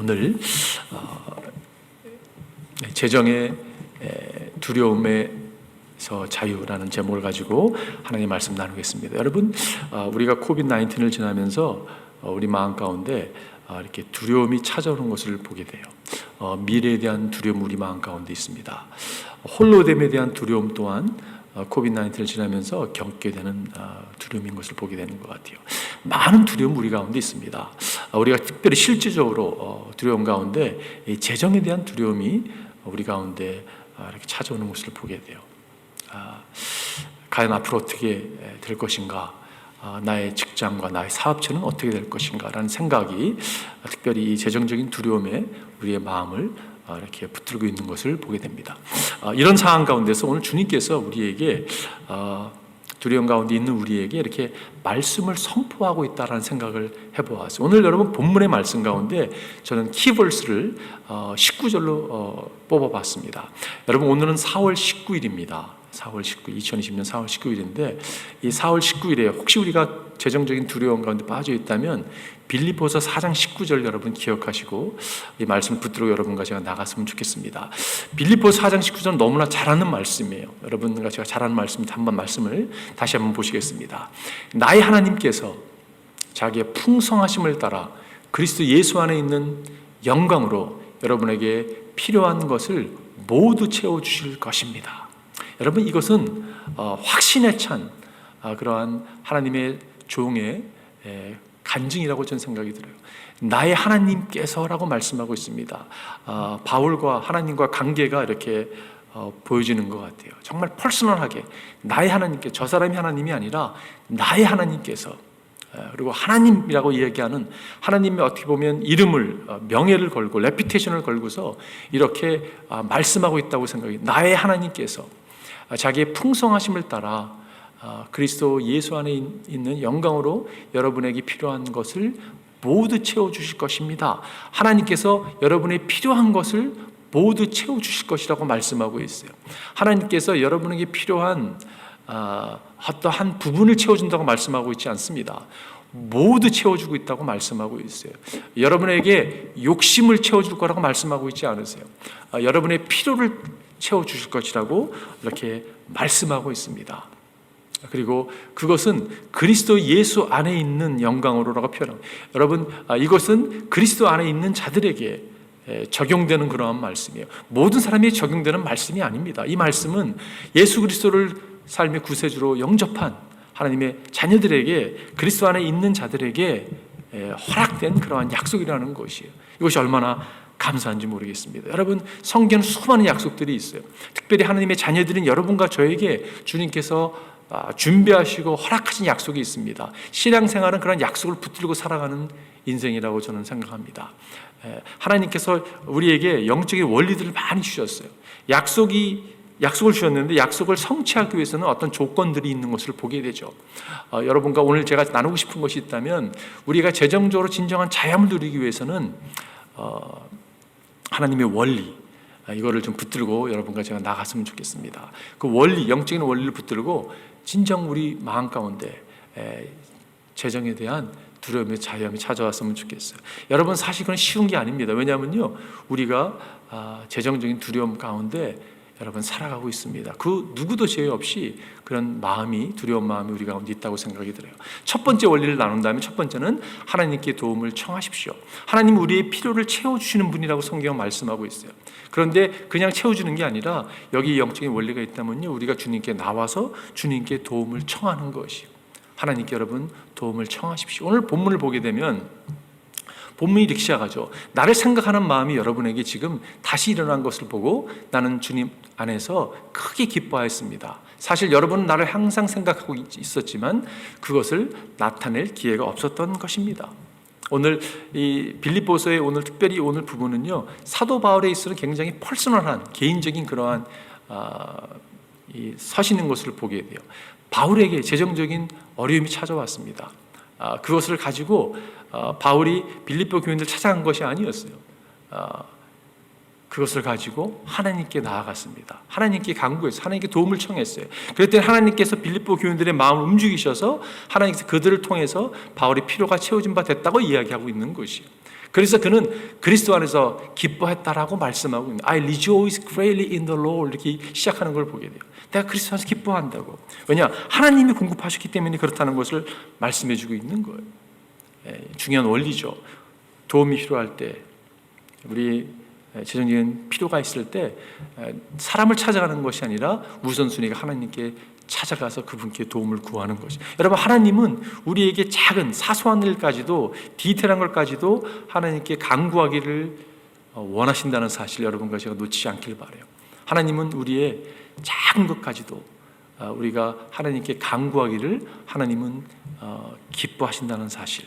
오늘 재정의 두려움에서 자유라는 제목을 가지고 하나님 말씀 나누겠습니다. 여러분, 우리가 코비드-19을 지나면서 우리 마음 가운데 이렇게 두려움이 찾아오는 것을 보게 돼요. 미래에 대한 두려움 우리 마음 가운데 있습니다. 홀로됨에 대한 두려움 또한 코비드-19을 지나면서 겪게 되는 두려움인 것을 보게 되는 것 같아요. 많은 두려움 우리 가운데 있습니다. 우리가 특별히 실질적으로 두려움 가운데 재정에 대한 두려움이 우리 가운데 이렇게 찾아오는 것을 보게 돼요. 과연 앞으로 어떻게 될 것인가, 나의 직장과 나의 사업체는 어떻게 될 것인가 라는 생각이 특별히 이 재정적인 두려움에 우리의 마음을 이렇게 붙들고 있는 것을 보게 됩니다. 이런 상황 가운데서 오늘 주님께서 우리에게 두려움 가운데 있는 우리에게 이렇게 말씀을 선포하고 있다는 생각을 해보았어요. 오늘 여러분 본문의 말씀 가운데 저는 키버스를 19절로 뽑아봤습니다. 여러분, 오늘은 4월 19일입니다. 4월 19일, 2020년 4월 19일인데 이 4월 19일에 혹시 우리가 재정적인 두려움 가운데 빠져 있다면 빌립보서 4장 19절 여러분 기억하시고 이 말씀 붙들고 여러분과 제가 나갔으면 좋겠습니다. 빌립보서 4장 19절 너무나 잘 아는 말씀이에요. 여러분과 제가 잘 아는 말씀입니다. 한번 말씀을 다시 한번 보시겠습니다. 나의 하나님께서 자기의 풍성하심을 따라 그리스도 예수 안에 있는 영광으로 여러분에게 필요한 것을 모두 채워주실 것입니다. 여러분, 이것은 확신에 찬 그러한 하나님의 종의 간증이라고 저는 생각이 들어요. 나의 하나님께서라고 말씀하고 있습니다. 바울과 하나님과 관계가 이렇게 보여지는 것 같아요. 정말 퍼스널하게 나의 하나님께, 저 사람이 하나님이 아니라 나의 하나님께서, 그리고 하나님이라고 이야기하는 하나님의 어떻게 보면 이름을, 명예를 걸고 레피테이션을 걸고서 이렇게 말씀하고 있다고 생각해요. 나의 하나님께서 자기의 풍성하심을 따라 그리스도 예수 안에 있는 영광으로 여러분에게 필요한 것을 모두 채워주실 것입니다. 하나님께서 여러분의 필요한 것을 모두 채워주실 것이라고 말씀하고 있어요. 하나님께서 여러분에게 필요한 어떠한 부분을 채워준다고 말씀하고 있지 않습니다. 모두 채워주고 있다고 말씀하고 있어요. 여러분에게 욕심을 채워줄 거라고 말씀하고 있지 않으세요. 여러분의 필요를 채워주실 것이라고 이렇게 말씀하고 있습니다. 그리고 그것은 그리스도 예수 안에 있는 영광으로라고 표현합니다. 여러분, 이것은 그리스도 안에 있는 자들에게 적용되는 그러한 말씀이에요. 모든 사람이 적용되는 말씀이 아닙니다. 이 말씀은 예수 그리스도를 삶의 구세주로 영접한 하나님의 자녀들에게, 그리스도 안에 있는 자들에게 허락된 그러한 약속이라는 것이에요. 이것이 얼마나 감사한지 모르겠습니다. 여러분, 성경에는 수많은 약속들이 있어요. 특별히 하나님의 자녀들인 여러분과 저에게 주님께서 준비하시고 허락하신 약속이 있습니다. 신앙생활은 그런 약속을 붙들고 살아가는 인생이라고 저는 생각합니다. 하나님께서 우리에게 영적인 원리들을 많이 주셨어요. 약속을 주셨는데 약속을 성취하기 위해서는 어떤 조건들이 있는 것을 보게 되죠. 여러분과 오늘 제가 나누고 싶은 것이 있다면, 우리가 재정적으로 진정한 자유함을 누리기 위해서는 하나님의 원리, 이거를 좀 붙들고 여러분과 제가 나갔으면 좋겠습니다. 그 원리, 영적인 원리를 붙들고 진정 우리 마음 가운데 재정에 대한 두려움의 자유함이 찾아왔으면 좋겠어요. 여러분, 사실 그건 쉬운 게 아닙니다. 왜냐하면요, 우리가 재정적인 두려움 가운데 여러분 살아가고 있습니다. 그 누구도 제외 없이 그런 마음이, 두려운 마음이 우리 가운데 있다고 생각이 들어요. 첫 번째 원리를 나눈다면, 첫 번째는 하나님께 도움을 청하십시오. 하나님 우리의 필요를 채워주시는 분이라고 성경은 말씀하고 있어요. 그런데 그냥 채워주는 게 아니라 여기 영적인 원리가 있다면요, 우리가 주님께 나와서 주님께 도움을 청하는 것이요, 하나님께 여러분 도움을 청하십시오. 오늘 본문을 보게 되면 본문이 이렇게 시작하죠. 나를 생각하는 마음이 여러분에게 지금 다시 일어난 것을 보고 나는 주님 안에서 크게 기뻐하였습니다. 사실 여러분은 나를 항상 생각하고 있었지만 그것을 나타낼 기회가 없었던 것입니다. 오늘 이 빌립보서의 오늘 특별히 오늘 부분은요, 사도 바울에 있어서 굉장히 퍼스널한 개인적인 그러한 서시는 것을 보게 돼요. 바울에게 재정적인 어려움이 찾아왔습니다. 그것을 가지고 바울이 빌립보 교인들 찾아간 것이 아니었어요. 그것을 가지고 하나님께 나아갔습니다. 하나님께 간구했어요. 하나님께 도움을 청했어요. 그랬더니 하나님께서 빌립보 교인들의 마음을 움직이셔서 하나님께서 그들을 통해서 바울의 필요가 채워진 바 됐다고 이야기하고 있는 것이에요. 그래서 그는 그리스도 안에서 기뻐했다라고 말씀하고 있는 I rejoice greatly in the Lord 이렇게 시작하는 걸 보게 돼요. 내가 그리스도 안에서 기뻐한다고. 왜냐? 하나님이 공급하셨기 때문에 그렇다는 것을 말씀해 주고 있는 거예요. 중요한 원리죠. 도움이 필요할 때, 우리 재정적인 필요가 있을 때 사람을 찾아가는 것이 아니라 우선순위가 하나님께 찾아가서 그분께 도움을 구하는 것이. 여러분, 하나님은 우리에게 작은 사소한 일까지도, 디테일한 것까지도 하나님께 간구하기를 원하신다는 사실, 여러분과 제가 놓치지 않길 바라요. 하나님은 우리의 작은 것까지도 우리가 하나님께 간구하기를 하나님은 기뻐하신다는 사실.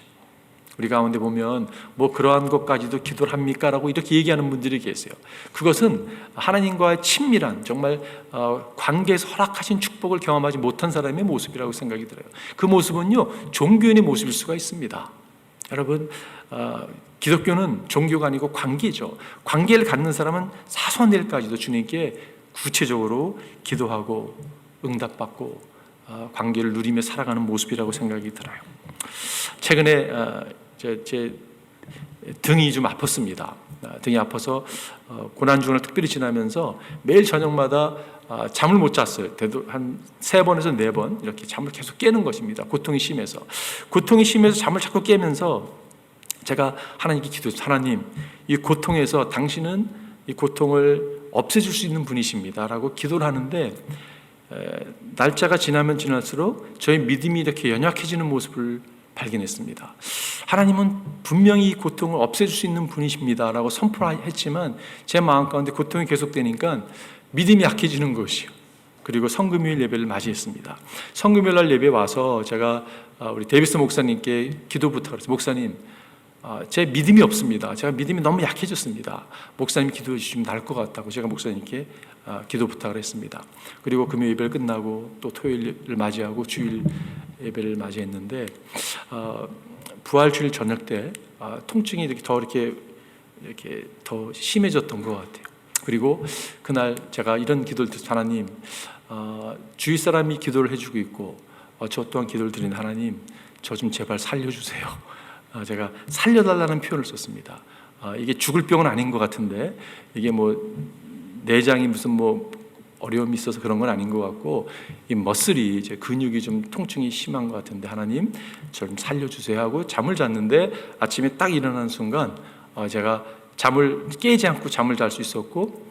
우리 가운데 보면 뭐 그러한 것까지도 기도를 합니까? 라고 이렇게 얘기하는 분들이 계세요. 그것은 하나님과의 친밀한 정말 관계에서 허락하신 축복을 경험하지 못한 사람의 모습이라고 생각이 들어요. 그 모습은요, 종교인의 모습일 수가 있습니다. 여러분, 기독교는 종교가 아니고 관계죠. 관계를 갖는 사람은 사소한 일까지도 주님께 구체적으로 기도하고 응답받고 관계를 누리며 살아가는 모습이라고 생각이 들어요. 최근에 제 등이 좀 아팠습니다. 등이 아파서 고난주간을 특별히 지나면서 매일 저녁마다 잠을 못 잤어요. 한 3번에서 4번 이렇게 잠을 계속 깨는 것입니다. 고통이 심해서 잠을 자꾸 깨면서 제가 하나님께 기도했어요. 하나님, 이 고통에서 당신은 이 고통을 없애줄 수 있는 분이십니다 라고 기도를 하는데, 날짜가 지나면 지날수록 저의 믿음이 이렇게 연약해지는 모습을 발견했습니다. 하나님은 분명히 이 고통을 없애줄 수 있는 분이십니다 라고 선포했지만 제 마음 가운데 고통이 계속되니까 믿음이 약해지는 것이요. 그리고 성금요일 예배를 맞이했습니다. 성금요일 날 예배 와서 제가 우리 데이비스 목사님께 기도 부탁을 했어요. 목사님, 제 믿음이 없습니다. 제가 믿음이 너무 약해졌습니다. 목사님이 기도해 주시면 나을 것 같다고 제가 목사님께 기도 부탁을 했습니다. 그리고 금요 예배를 끝나고 또 토요일을 맞이하고 주일 예배를 맞이했는데, 부활 주일 저녁 때 통증이 이렇게 더 심해졌던 것 같아요. 그리고 그날 제가 이런 기도를 드렸어요. 하나님, 주위 사람이 기도를 해주고 있고 저 또한 기도를 드린 하나님, 저 좀 제발 살려주세요. 제가 살려달라는 표현을 썼습니다. 이게 죽을 병은 아닌 것 같은데, 이게 뭐 내장이 무슨 뭐 어려움이 있어서 그런 건 아닌 것 같고, 이 머슬이 이제 근육이 좀 통증이 심한 것 같은데 하나님 저 좀 살려주세요 하고 잠을 잤는데, 아침에 딱 일어나는 순간 제가 잠을 깨지 않고 잠을 잘 수 있었고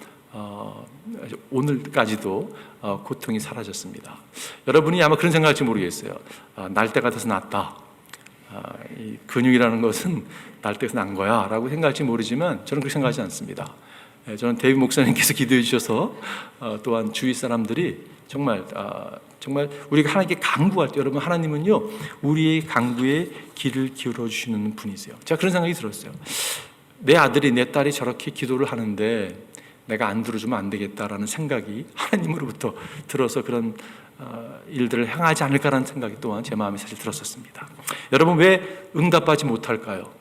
오늘까지도 고통이 사라졌습니다. 여러분이 아마 그런 생각할지 모르겠어요. 날 때가 돼서 낫다, 이 근육이라는 것은 날 때에서 난 거야 라고 생각할지 모르지만 저는 그렇게 생각하지 않습니다. 저는 데이비 목사님께서 기도해 주셔서 또한 주위 사람들이 정말 우리가 하나님께 간구할 때, 여러분, 하나님은요 우리의 간구에 귀를 기울여 주시는 분이세요. 제가 그런 생각이 들었어요. 내 아들이 내 딸이 저렇게 기도를 하는데 내가 안 들어주면 안 되겠다라는 생각이 하나님으로부터 들어서 그런 일들을 행하지 않을까라는 생각이 또한 제 마음에 사실 들었었습니다. 여러분, 왜 응답받지 못할까요?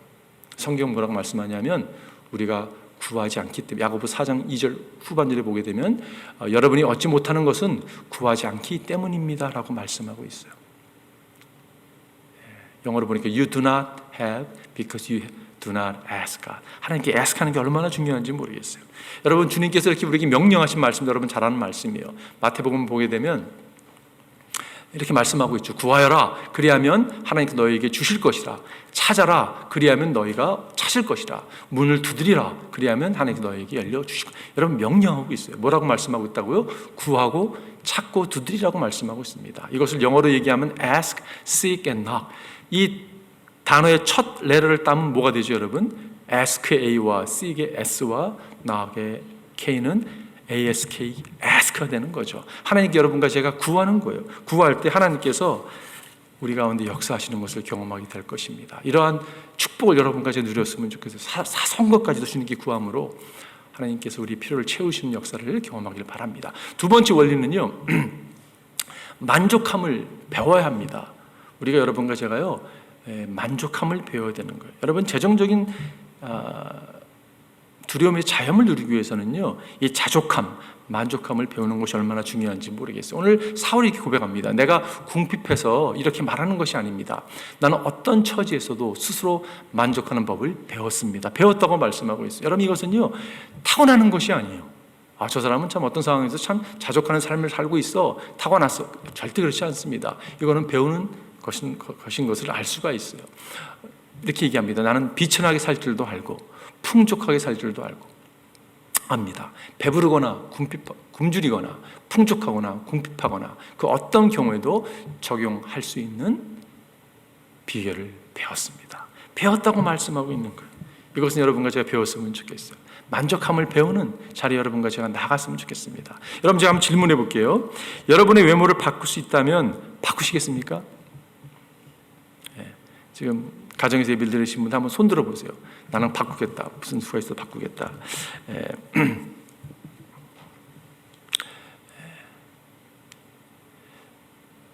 성경 뭐라고 말씀하냐면 우리가 구하지 않기 때문에. 야고보 4장 2절 후반절에 보게 되면 여러분이 얻지 못하는 것은 구하지 않기 때문입니다 라고 말씀하고 있어요. 영어로 보니까 You do not have because you do not ask God. 하나님께 ask 하는 게 얼마나 중요한지 모르겠어요. 여러분, 주님께서 이렇게 우리에게 명령하신 말씀도 여러분 잘 아는 말씀이에요. 마태복음 보게 되면 이렇게 말씀하고 있죠. 구하여라, 그리하면 하나님께서 너희에게 주실 것이라. 찾아라, 그리하면 너희가 찾을 것이라. 문을 두드리라, 그리하면 하나님께서 너희에게 열려주실 것이라. 여러분, 명령하고 있어요. 뭐라고 말씀하고 있다고요? 구하고 찾고 두드리라고 말씀하고 있습니다. 이것을 영어로 얘기하면 ask, seek and knock. 이 단어의 첫 레터를 따면 뭐가 되죠, 여러분? ask의 A와 seek의 S와 knock의 K는 ASK, ask가 되는 거죠. 하나님께 여러분과 제가 구하는 거예요. 구할 때 하나님께서 우리 가운데 역사하시는 것을 경험하게 될 것입니다. 이러한 축복을 여러분과 제가 누렸으면 좋겠어요. 사소한 것까지도 주님께 구함으로 하나님께서 우리 필요를 채우시는 역사를 경험하기를 바랍니다. 두 번째 원리는요, 만족함을 배워야 합니다. 우리가 여러분과 제가요, 만족함을 배워야 되는 거예요. 여러분, 재정적인 두려움의 자염을 누리기 위해서는요, 이 자족함, 만족함을 배우는 것이 얼마나 중요한지 모르겠어요. 오늘 사울이 이렇게 고백합니다. 내가 궁핍해서 이렇게 말하는 것이 아닙니다. 나는 어떤 처지에서도 스스로 만족하는 법을 배웠습니다. 배웠다고 말씀하고 있어요. 여러분, 이것은요, 타고나는 것이 아니에요. 저 사람은 참 어떤 상황에서 참 자족하는 삶을 살고 있어, 타고났어. 절대 그렇지 않습니다. 이거는 배우는 것인 것을 알 수가 있어요. 이렇게 얘기합니다. 나는 비천하게 살 줄도 알고 풍족하게 살 줄도 알고 압니다. 배부르거나 굶주리거나 풍족하거나 궁핍하거나 그 어떤 경우에도 적용할 수 있는 비결을 배웠습니다. 배웠다고 말씀하고 있는 거예요. 이것은 여러분과 제가 배웠으면 좋겠어요. 만족함을 배우는 자리 여러분과 제가 나갔으면 좋겠습니다. 여러분, 제가 한번 질문해 볼게요. 여러분의 외모를 바꿀 수 있다면 바꾸시겠습니까? 지금 가정에서 예배를 드리신 분들 한번 손 들어보세요. 나는 바꾸겠다. 무슨 수가 있어 바꾸겠다.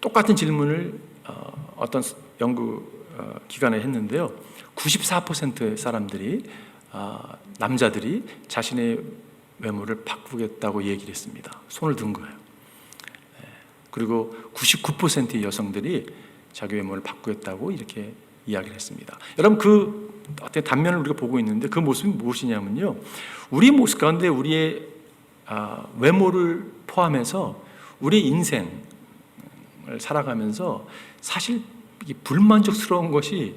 똑같은 질문을 어떤 연구 기관에 했는데요. 94%의 사람들이 남자들이 자신의 외모를 바꾸겠다고 얘기를 했습니다. 손을 든 거예요. 그리고 99%의 여성들이 자기 외모를 바꾸겠다고 이렇게 이야기를 했습니다. 여러분, 그 어떤 단면을 우리가 보고 있는데 그 모습이 무엇이냐면요, 우리 모습 가운데 우리의 외모를 포함해서 우리 인생을 살아가면서 사실 불만족스러운 것이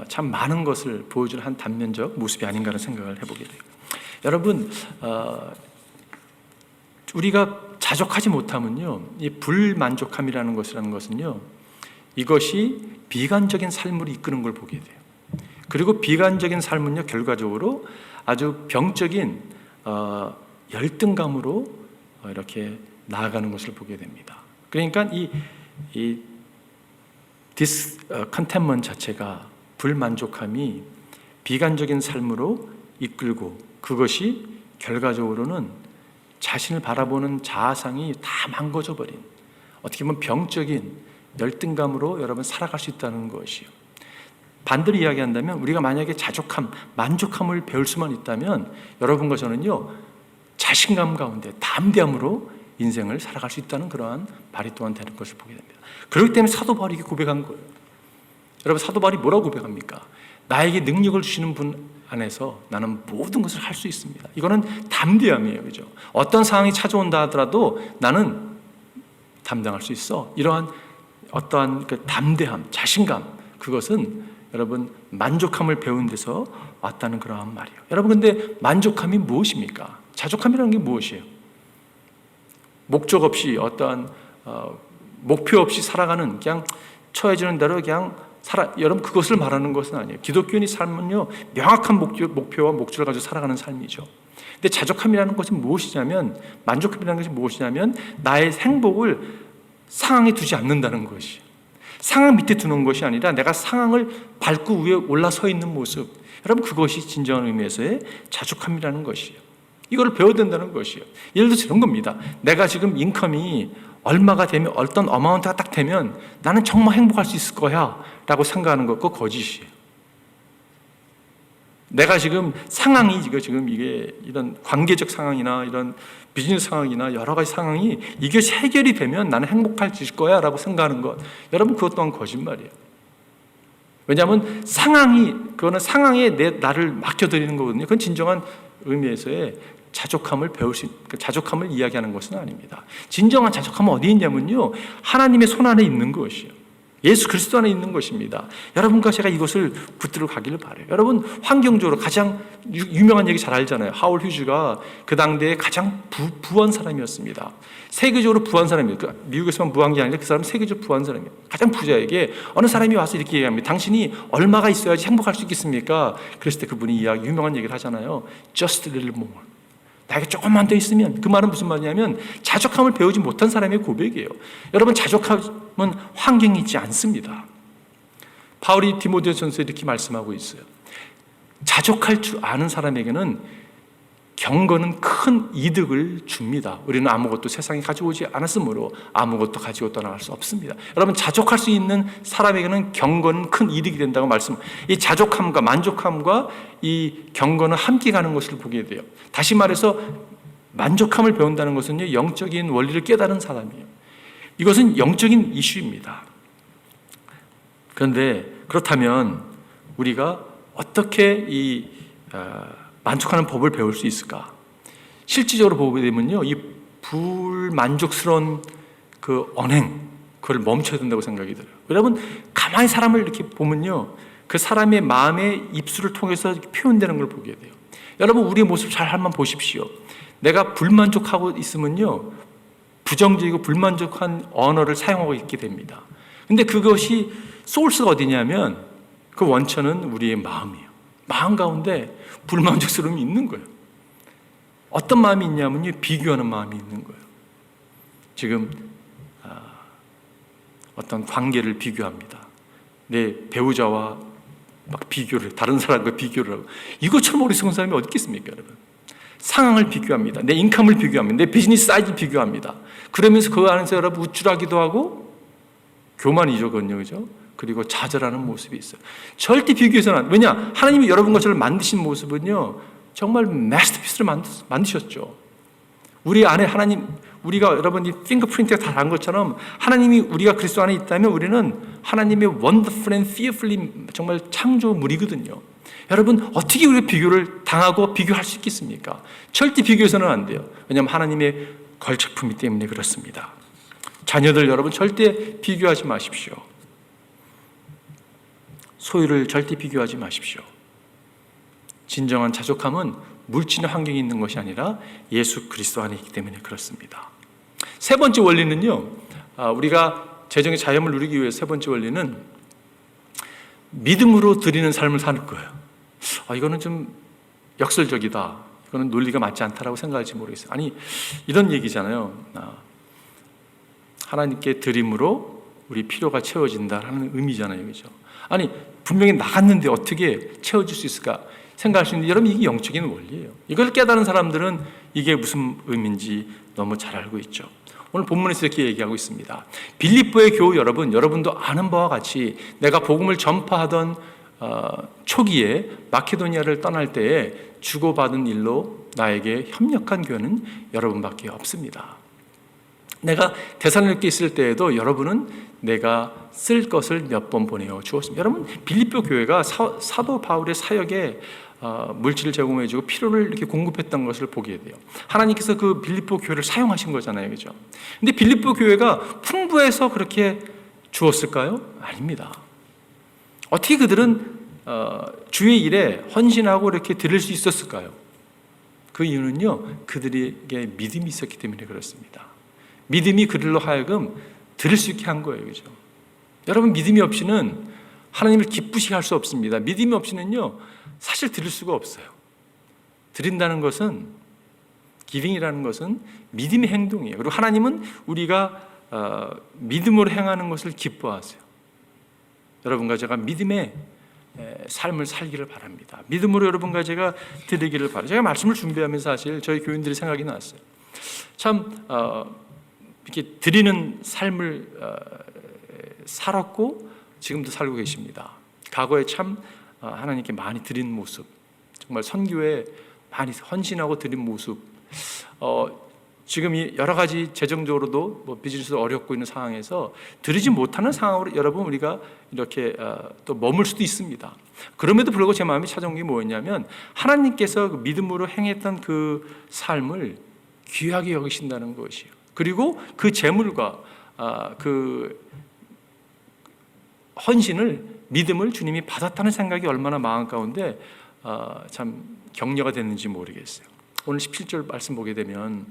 참 많은 것을 보여주는 한 단면적 모습이 아닌가 하는 생각을 해보게 돼요. 여러분, 우리가 자족하지 못하면요, 이 불만족함이라는 것은요, 이것이 비관적인 삶으로 이끄는 걸 보게 돼요. 그리고 비관적인 삶은요, 결과적으로 아주 병적인 열등감으로 이렇게 나아가는 것을 보게 됩니다. 그러니까 이 디스컨텐먼트 자체가, 불만족함이 비관적인 삶으로 이끌고 그것이 결과적으로는 자신을 바라보는 자아상이 다 망가져 버린, 어떻게 보면 병적인 열등감으로 여러분 살아갈 수 있다는 것이요. 반대로 이야기한다면 우리가 만약에 자족함, 만족함을 배울 수만 있다면 여러분과 저는요, 자신감 가운데 담대함으로 인생을 살아갈 수 있다는 그러한 발이 또한 되는 것을 보게 됩니다. 그렇기 때문에 사도 바울이 이렇게 고백한 거예요. 여러분, 사도 바울이 뭐라고 고백합니까? 나에게 능력을 주시는 분 안에서 나는 모든 것을 할 수 있습니다. 이거는 담대함이에요. 그죠? 어떤 상황이 찾아온다 하더라도 나는 담당할 수 있어. 이러한 어떠한 그 담대함, 자신감, 그것은 여러분 만족함을 배운 데서 왔다는 그러한 말이에요. 여러분, 근데 만족함이 무엇입니까? 자족함이라는 게 무엇이에요? 목적 없이 어떠한 목표 없이 살아가는, 그냥 처해지는 대로 그냥 여러분, 그것을 말하는 것은 아니에요. 기독교인의 삶은요, 명확한 목표와 목적을 가지고 살아가는 삶이죠. 근데 자족함이라는 것은 무엇이냐면, 만족함이라는 것이 무엇이냐면 나의 행복을 상황에 두지 않는다는 것이, 상황 밑에 두는 것이 아니라 내가 상황을 밟고 위에 올라서 있는 모습, 여러분, 그것이 진정한 의미에서의 자족함이라는 것이에요. 이걸 배워야 된다는 것이에요. 예를 들어서 이런 겁니다. 내가 지금 인컴이 얼마가 되면, 어떤 어마운트가 딱 되면 나는 정말 행복할 수 있을 거야 라고 생각하는 것, 그거 거짓이에요. 내가 지금 상황이 지금 이게 이런 관계적 상황이나 이런 비즈니스 상황이나 여러 가지 상황이 이것이 해결이 되면 나는 행복할 수 있을 거야 라고 생각하는 것, 여러분, 그것 또한 거짓말이에요. 왜냐하면 그거는 상황에 나를 맡겨드리는 거거든요. 그건 진정한 의미에서의 자족함을 자족함을 이야기하는 것은 아닙니다. 진정한 자족함은 어디 있냐면요, 하나님의 손 안에 있는 것이요, 예수 그리스도 안에 있는 것입니다. 여러분과 제가 이것을 붙들어 가기를 바라요. 여러분, 환경적으로 가장 유명한 얘기 잘 알잖아요. 하월 휴즈가 그 당대에 가장 부한 사람이었습니다. 세계적으로 부한 사람이에요. 미국에서만 부한 게 아니라 그 사람은 세계적으로 부한 사람이에요. 가장 부자에게 어느 사람이 와서 이렇게 얘기합니다. 당신이 얼마가 있어야지 행복할 수 있겠습니까? 그랬을 때 그분이 유명한 얘기를 하잖아요. Just a little more. 나에게 조금만 더 있으면. 그 말은 무슨 말이냐면 자족함을 배우지 못한 사람의 고백이에요. 여러분, 자족함은 환경이 있지 않습니다. 바울이 디모데전서에 이렇게 말씀하고 있어요. 자족할 줄 아는 사람에게는 경건은 큰 이득을 줍니다. 우리는 아무것도 세상에 가지고 오지 않았으므로 아무것도 가지고 떠나갈 수 없습니다. 여러분, 자족할 수 있는 사람에게는 경건은 큰 이득이 된다고 이 자족함과 만족함과 이 경건은 함께 가는 것을 보게 돼요. 다시 말해서 만족함을 배운다는 것은요, 영적인 원리를 깨달은 사람이에요. 이것은 영적인 이슈입니다. 그런데 그렇다면 우리가 어떻게 만족하는 법을 배울 수 있을까? 실질적으로 보게 되면요, 이 불만족스러운 그 언행, 그걸 멈춰야 된다고 생각이 들어요. 여러분, 가만히 사람을 이렇게 보면요, 그 사람의 마음의 입술을 통해서 표현되는 걸 보게 돼요. 여러분, 우리의 모습 잘 한번 보십시오. 내가 불만족하고 있으면요, 부정적이고 불만족한 언어를 사용하고 있게 됩니다. 근데 그것이 소스가 어디냐면 그 원천은 우리의 마음이에요. 마음 가운데 불만족스러움이 있는 거예요. 어떤 마음이 있냐면요, 비교하는 마음이 있는 거예요. 지금 어떤 관계를 비교합니다. 내 배우자와 막 비교를, 다른 사람과 비교를 하고, 이것처럼 어리석은 사람이 어디 있겠습니까, 여러분? 상황을 비교합니다. 내 인컴을 비교합니다. 내 비즈니스 사이즈 비교합니다. 그러면서 그 안에서 여러분 우쭐하기도 하고 교만이죠, 그죠? 그리고 좌절하는 모습이 있어요. 절대 비교해서는 왜냐? 하나님이 여러분과 저를 만드신 모습은요, 정말 마스터피스를 만드셨죠. 우리 안에 하나님, 우리가 여러분이 핑거프린트가 다 난 것처럼 하나님이 우리가 그리스도 안에 있다면 우리는 하나님의 wonderful and fearfully 정말 창조물이거든요. 여러분, 어떻게 우리가 비교를 당하고 비교할 수 있겠습니까? 절대 비교해서는 안 돼요. 왜냐하면 하나님의 걸작품이기 때문에 그렇습니다. 자녀들 여러분, 절대 비교하지 마십시오. 소유를 절대 비교하지 마십시오. 진정한 자족함은 물질의 환경이 있는 것이 아니라 예수 그리스도 안에 있기 때문에 그렇습니다. 세 번째 원리는요, 우리가 재정의 자유함을 누리기 위해 세 번째 원리는 믿음으로 드리는 삶을 사는 거예요. 이거는 좀 역설적이다, 이거는 논리가 맞지 않다라고 생각할지 모르겠어요. 아니, 이런 얘기잖아요. 하나님께 드림으로 우리 필요가 채워진다라는 의미잖아요, 그죠? 아니, 분명히 나갔는데 어떻게 채워줄 수 있을까 생각할 수 있는데, 여러분, 이게 영적인 원리예요. 이걸 깨달은 사람들은 이게 무슨 의미인지 너무 잘 알고 있죠. 오늘 본문에서 이렇게 얘기하고 있습니다. 빌립보의 교우 여러분, 여러분도 아는 바와 같이 내가 복음을 전파하던 초기에 마케도니아를 떠날 때에 주고받은 일로 나에게 협력한 교회는 여러분밖에 없습니다. 내가 데살로니가에 있을 때에도 여러분은 내가 쓸 것을 몇 번 보내어 주었습니다. 여러분, 빌립보 교회가 사도 바울의 사역에 물질을 제공해주고 필요를 이렇게 공급했던 것을 보게 돼요. 하나님께서 그 빌립보 교회를 사용하신 거잖아요, 그죠? 근데 빌립보 교회가 풍부해서 그렇게 주었을까요? 아닙니다. 어떻게 그들은 주의 일에 헌신하고 이렇게 드릴 수 있었을까요? 그 이유는요, 그들에게 믿음이 있었기 때문에 그렇습니다. 믿음이 그들로 하여금 드릴 수 있게 한 거예요, 그죠? 여러분, 믿음이 없이는 하나님을 기쁘시게 할 수 없습니다. 믿음이 없이는요, 사실 드릴 수가 없어요. 드린다는 것은, 기빙이라는 것은 믿음의 행동이에요. 그리고 하나님은 우리가 믿음으로 행하는 것을 기뻐하세요. 여러분과 제가 믿음의 삶을 살기를 바랍니다. 믿음으로 여러분과 제가 드리기를 바랍니다. 제가 말씀을 준비하면서 사실 저희 교인들이 생각이 났어요. 참 이렇게 드리는 삶을 살았고 지금도 살고 계십니다. 과거에 참 하나님께 많이 드린 모습, 정말 선교에 많이 헌신하고 드린 모습, 지금 이 여러 가지 재정적으로도 비즈니스도 어렵고 있는 상황에서 드리지 못하는 상황으로 여러분 우리가 이렇게 또 머물 수도 있습니다. 그럼에도 불구하고 제 마음이 찾아온 게 뭐였냐면, 하나님께서 그 믿음으로 행했던 그 삶을 귀하게 여기신다는 것이에요. 그리고 그 재물과 그 헌신을, 믿음을 주님이 받았다는 생각이 얼마나 마음 가운데 참 격려가 됐는지 모르겠어요. 오늘 17절 말씀 보게 되면,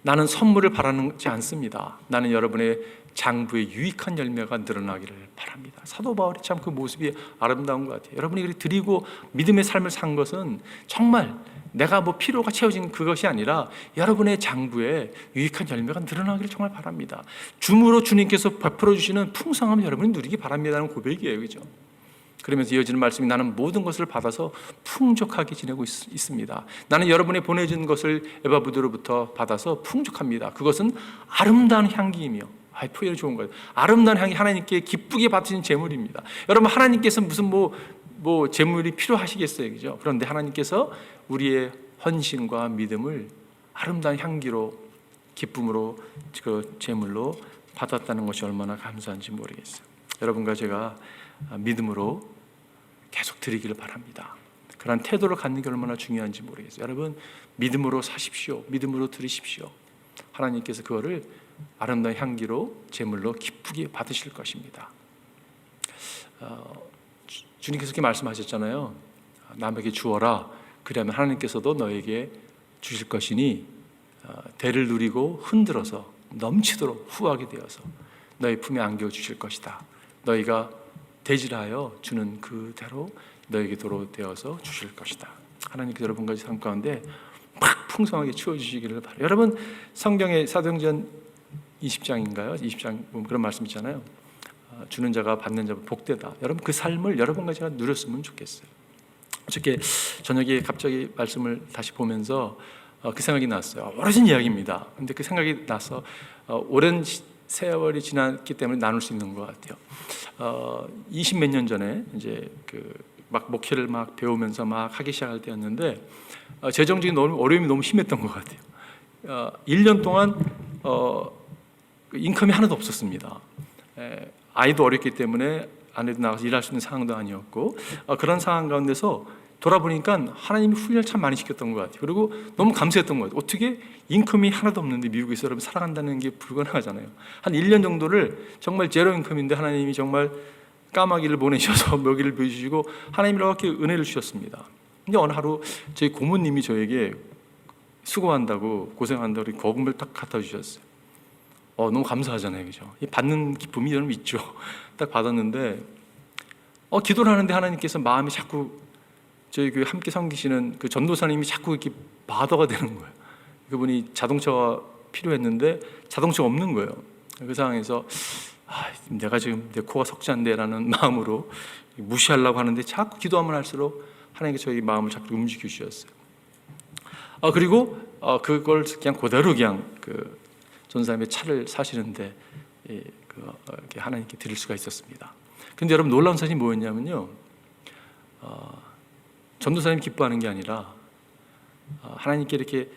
나는 선물을 바라지 않습니다. 나는 여러분의 장부의 유익한 열매가 늘어나기를 바랍니다. 사도 바울이 참 그 모습이 아름다운 것 같아요. 여러분이 드리고 믿음의 삶을 산 것은 정말 내가 필요가 채워진 그것이 아니라 여러분의 장부에 유익한 열매가 늘어나기를 정말 바랍니다. 줌으로 주님께서 베풀어 주시는 풍성함을 여러분이 누리기 바랍니다는 고백이에요, 그죠? 그러면서 이어지는 말씀이 나는 모든 것을 받아서 풍족하게 지내고 있습니다. 나는 여러분이 보내준 것을 에바브드로부터 받아서 풍족합니다. 그것은 아름다운 향기이며, 표현이 좋은 거예요. 아름다운 향기, 하나님께 기쁘게 받으신 제물입니다. 여러분, 하나님께서 무슨 제물이 필요하시겠어요, 그죠? 그런데 하나님께서 우리의 헌신과 믿음을 아름다운 향기로, 기쁨으로, 그 제물로 받았다는 것이 얼마나 감사한지 모르겠어요. 여러분과 제가 믿음으로 계속 드리기를 바랍니다. 그런 태도를 갖는 게 얼마나 중요한지 모르겠어요. 여러분, 믿음으로 사십시오. 믿음으로 드리십시오. 하나님께서 그거를 아름다운 향기로 제물로 기쁘게 받으실 것입니다. 주님께서 그렇게 말씀하셨잖아요. 남에게 주어라. 그러면 하나님께서도 너에게 주실 것이니 대를 누리고 흔들어서 넘치도록 후하게 되어서 너희 품에 안겨 주실 것이다. 너희가 대질하여 주는 그대로 너에게도 되어서 주실 것이다. 하나님께서 여러분과 삶 가운데 막 풍성하게 채워주시기를 바라요. 여러분, 성경의 사도행전 20장인가요? 20장 보면 그런 말씀 있잖아요. 주는 자가 받는 자가 복되다. 여러분, 그 삶을 여러분과 제가 누렸으면 좋겠어요. 어저께 저녁에 갑자기 말씀을 다시 보면서 그 생각이 났어요. 오래전 이야기입니다. 근데 그 생각이 나서 오랜 세월이 지났기 때문에 나눌 수 있는 것 같아요. 20몇 년 전에 이제 막 목회를 막 배우면서 막 하기 시작할 때였는데 재정적인 어려움이 너무 심했던 것 같아요. 1년 동안 인컴이 하나도 없었습니다. 아이도 어렸기 때문에 아내도 나가서 일할 수 있는 상황도 아니었고 그런 상황 가운데서 돌아보니까 하나님이 훈련을 참 많이 시켰던 것 같아요. 그리고 너무 감사했던 것 같아요. 어떻게 인컴이 하나도 없는데 미국에서 여러분 살아간다는 게 불가능하잖아요. 한 1년 정도를 정말 제로 인컴인데 하나님이 정말 까마귀를 보내셔서 먹이를 보여주시고 하나님이 이렇게 은혜를 주셨습니다. 근데 어느 하루 저희 고모님이 저에게 수고한다고 고생한다고 거금을 딱 갖다 주셨어요. 너무 감사하잖아요, 그죠? 받는 기쁨이 여러분 있죠. 딱 받았는데 기도를 하는데 하나님께서 마음이 자꾸 저희 교회 함께 섬기시는 그 전도사님이 자꾸 이렇게 바더가 되는 거예요. 그분이 자동차가 필요했는데 자동차가 없는 거예요. 그 상황에서 내가 지금 내 코가 석잔데라는 마음으로 무시하려고 하는데 자꾸 기도하면 할수록 하나님께서 저희 마음을 자꾸 움직여 주셨어요. 그리고 그걸 그냥 그대로 그냥 그 전사님의 차를 사시는데 이렇게 하나님께 드릴 수가 있었습니다. 근데 여러분 놀라운 사실이 뭐였냐면요. 전도사님 기뻐하는 게 아니라 하나님께 이렇게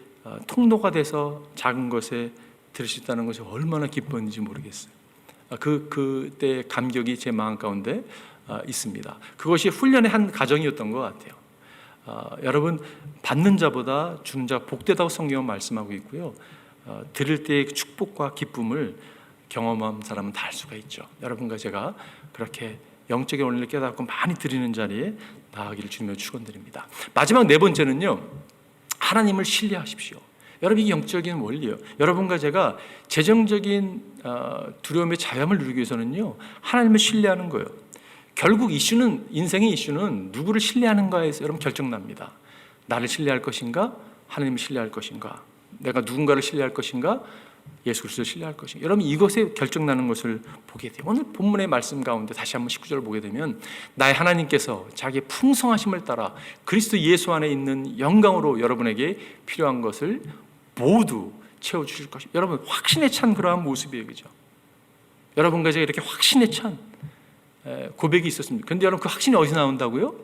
통로가 돼서 작은 것에 드릴 수 있다는 것이 얼마나 기뻤는지 모르겠어요. 그때 감격이 제 마음 가운데 있습니다. 그것이 훈련의 한 과정이었던 것 같아요. 여러분, 받는 자보다 주는 자가 복되다고 성경은 말씀하고 있고요. 드릴 때의 축복과 기쁨을 경험한 사람은 다 알 수가 있죠. 여러분과 제가 그렇게 영적인 원리를 깨닫고 많이 드리는 자리에 나아가기를 주님으로 축원드립니다. 마지막 네 번째는요, 하나님을 신뢰하십시오. 여러분, 이게 영적인 원리예요. 여러분과 제가 재정적인 두려움의 자유함을 누리기 위해서는요, 하나님을 신뢰하는 거예요. 결국 인생의 이슈는 누구를 신뢰하는가에서 여러분 결정납니다. 나를 신뢰할 것인가, 하나님을 신뢰할 것인가, 내가 누군가를 신뢰할 것인가, 예수 그리스도를 신뢰할 것인가. 여러분, 이것에 결정나는 것을 보게 돼요. 오늘 본문의 말씀 가운데 다시 한번 19절을 보게 되면 나의 하나님께서 자기의 풍성하심을 따라 그리스도 예수 안에 있는 영광으로 여러분에게 필요한 것을 모두 채워주실 것입니다. 여러분, 확신에 찬 그러한 모습이에요, 그죠? 여러분과 제가 이렇게 확신에 찬 고백이 있었습니다. 그런데 여러분, 그 확신이 어디서 나온다고요?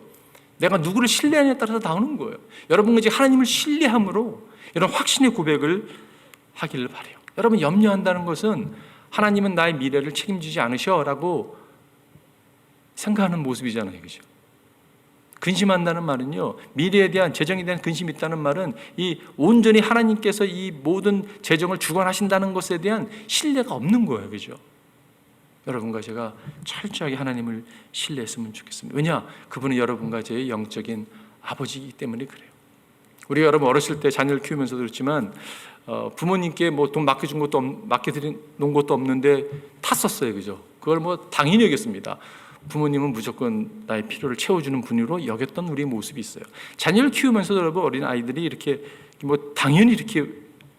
내가 누구를 신뢰하느냐에 따라서 나오는 거예요. 여러분과 이제 하나님을 신뢰함으로 이런 확신의 고백을 하기를 바라요. 여러분, 염려한다는 것은 하나님은 나의 미래를 책임지지 않으셔라고 생각하는 모습이잖아요, 그죠? 근심한다는 말은요, 미래에 대한, 재정에 대한 근심이 있다는 말은 이 온전히 하나님께서 이 모든 재정을 주관하신다는 것에 대한 신뢰가 없는 거예요, 그죠? 여러분과 제가 철저하게 하나님을 신뢰했으면 좋겠습니다. 왜냐? 그분은 여러분과 제 영적인 아버지이기 때문에 그래요. 우리 여러분 어렸을 때 자녀를 키우면서도 그렇지만 부모님께 뭐 돈 맡겨준 것도 맡겨드린 놓은 것도 없는데 탔었어요, 그죠? 그걸 뭐 당연히 여겼습니다. 부모님은 무조건 나의 필요를 채워주는 분으로 여겼던 우리의 모습이 있어요. 자녀를 키우면서도 여러분 어린 아이들이 이렇게 뭐 당연히 이렇게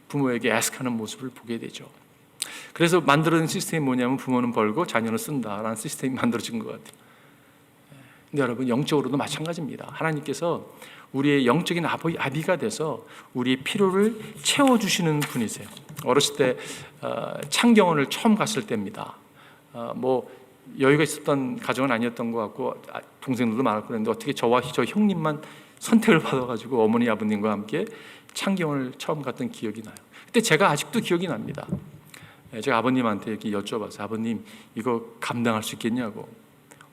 부모에게 애석하는 모습을 보게 되죠. 그래서 만들어진 시스템이 뭐냐면 부모는 벌고 자녀는 쓴다라는 시스템이 만들어진 것 같아요. 근데 여러분, 영적으로도 마찬가지입니다. 하나님께서 우리의 영적인 아비가 돼서 우리의 필요를 채워주시는 분이세요. 어렸을 때 창경원을 처음 갔을 때입니다. 뭐 여유가 있었던 가정은 아니었던 것 같고 동생들도 많았고 그랬는데 어떻게 저와 저 형님만 선택을 받아가지고 어머니 아버님과 함께 창경원을 처음 갔던 기억이 나요. 그때 제가 아직도 기억이 납니다. 제가 아버님한테 이렇게 여쭤봤어요. 아버님, 이거 감당할 수 있겠냐고.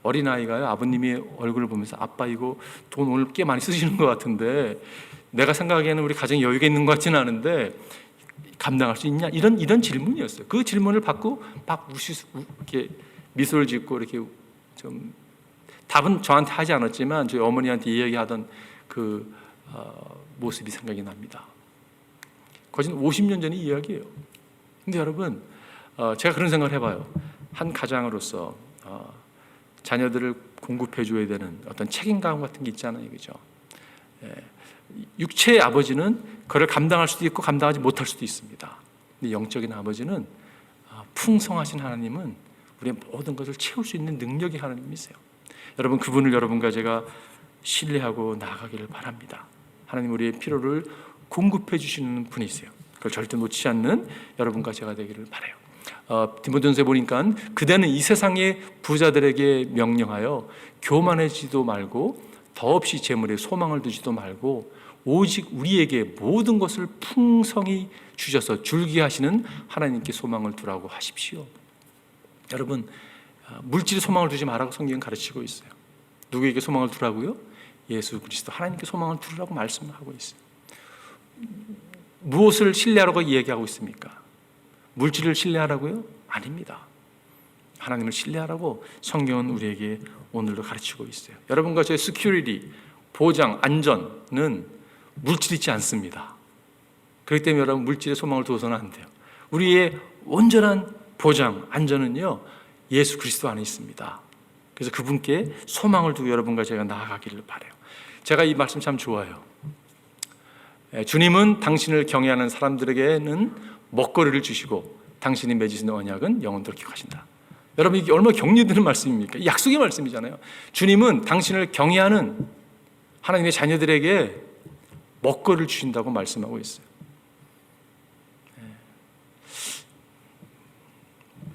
어린아이가요, 아버님의 얼굴을 보면서 아빠 이거 돈 오늘 꽤 많이 쓰시는 것 같은데 내가 생각하기에는 우리 가정에 여유가 있는 것 같지는 않은데 감당할 수 있냐? 이런 질문이었어요. 그 질문을 받고 막 이렇게 미소를 짓고 이렇게 좀 답은 저한테 하지 않았지만 저희 어머니한테 이야기하던 그 모습이 생각이 납니다. 거진 50년 전의 이야기예요. 근데 여러분, 제가 그런 생각을 해봐요. 한 가장으로서 자녀들을 공급해 줘야 되는 어떤 책임감 같은 게 있잖아요, 그죠? 육체의 아버지는 그걸 감당할 수도 있고 감당하지 못할 수도 있습니다. 근데 영적인 아버지는 풍성하신 하나님은 우리의 모든 것을 채울 수 있는 능력이 하나님이세요. 여러분, 그분을 여러분과 제가 신뢰하고 나아가기를 바랍니다. 하나님 우리의 필요를 공급해 주시는 분이세요. 그걸 절대 놓치지 않는 여러분과 제가 되기를 바라요. 디모데전서에 보니까 그대는 이 세상의 부자들에게 명령하여 교만해지도 말고 더없이 재물에 소망을 두지도 말고 오직 우리에게 모든 것을 풍성히 주셔서 줄게 하시는 하나님께 소망을 두라고 하십시오. 여러분, 물질에 소망을 두지 말라고 성경은 가르치고 있어요. 누구에게 소망을 두라고요? 예수 그리스도 하나님께 소망을 두라고 말씀하고 있어요. 무엇을 신뢰하라고 이야기하고 있습니까? 물질을 신뢰하라고요? 아닙니다. 하나님을 신뢰하라고 성경은 우리에게 오늘도 가르치고 있어요. 여러분과 저의 security, 보장, 안전은 물질이 있지 않습니다. 그렇기 때문에 여러분 물질에 소망을 두어서는 안 돼요. 우리의 온전한 보장, 안전은요 예수 그리스도 안에 있습니다. 그래서 그분께 소망을 두고 여러분과 제가 나아가기를 바라요. 제가 이 말씀 참 좋아요. 주님은 당신을 경외하는 사람들에게는 먹거리를 주시고 당신이 맺으신 언약은 영원토록 기억하신다. 여러분, 이게 얼마나 격려되는 말씀입니까? 약속의 말씀이잖아요. 주님은 당신을 경외하는 하나님의 자녀들에게 먹거리를 주신다고 말씀하고 있어요.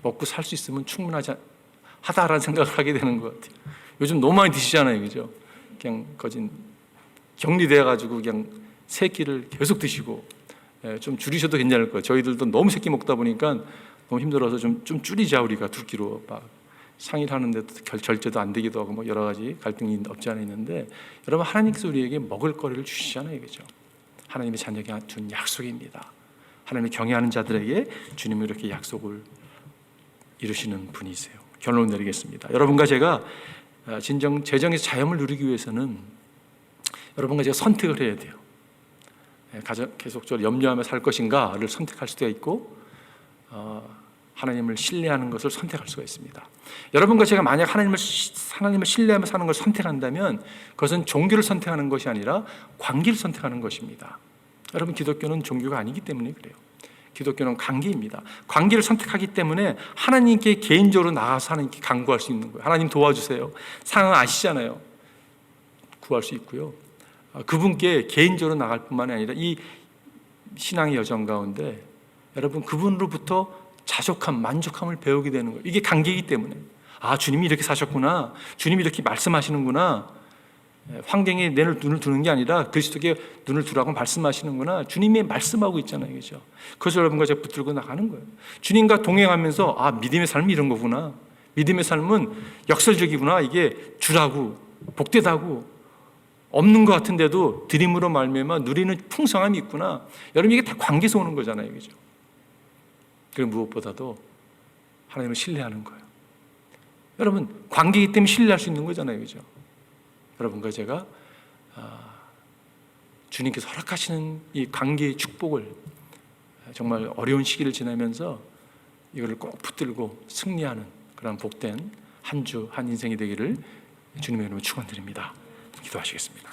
먹고 살 수 있으면 충분하다라는 생각을 하게 되는 것 같아요. 요즘 너무 많이 드시잖아요, 그죠? 그냥 거진 격리되어가지고 그냥 세 끼를 계속 드시고 좀 줄이셔도 괜찮을 거예요. 저희들도 너무 세 끼 먹다 보니까 너무 힘들어서 좀 줄이자 우리가 두 끼로 막 상의를 하는데도 결제도 안 되기도 하고 뭐 여러 가지 갈등이 없지 않아 있는데 여러분 하나님께서 우리에게 먹을 거리를 주시잖아요, 그죠? 하나님의 자녀에게 준 약속입니다. 하나님을 경외하는 자들에게 주님은 이렇게 약속을 이루시는 분이세요. 결론을 내리겠습니다. 여러분과 제가 진정 재정에서 자유를 누리기 위해서는 여러분과 제가 선택을 해야 돼요. 계속적으로 염려하며 살 것인가를 선택할 수도 있고 하나님을 신뢰하는 것을 선택할 수가 있습니다. 여러분과 제가 만약 하나님을 신뢰하며 사는 걸 선택한다면 그것은 종교를 선택하는 것이 아니라 관계를 선택하는 것입니다. 여러분, 기독교는 종교가 아니기 때문에 그래요. 기독교는 관계입니다. 관계를 선택하기 때문에 하나님께 개인적으로 나가서 하나님께 간구할 수 있는 거예요. 하나님 도와주세요. 상황 아시잖아요. 구할 수 있고요. 그분께 개인적으로 나갈 뿐만 아니라 이 신앙의 여정 가운데 여러분 그분으로부터 자족함, 만족함을 배우게 되는 거예요. 이게 관계이기 때문에 주님이 이렇게 사셨구나, 주님이 이렇게 말씀하시는구나, 환경에 내 눈을 두는 게 아니라 그리스도께 눈을 두라고 말씀하시는구나, 주님이 말씀하고 있잖아요, 그렇죠? 그래서 여러분과 제가 붙들고 나가는 거예요. 주님과 동행하면서 믿음의 삶이 이런 거구나, 믿음의 삶은 역설적이구나, 이게 주라고 복되다고 없는 것 같은데도 드림으로 말미암아 누리는 풍성함이 있구나. 여러분, 이게 다 관계에서 오는 거잖아요, 그죠? 그리고 무엇보다도 하나님을 신뢰하는 거예요. 여러분, 관계이기 때문에 신뢰할 수 있는 거잖아요, 그죠? 여러분과 제가 주님께서 허락하시는 이 관계의 축복을 정말 어려운 시기를 지나면서 이거를 꼭 붙들고 승리하는 그런 복된 한 주, 한 인생이 되기를 주님의 이름으로 축원드립니다. 기도하시겠습니다.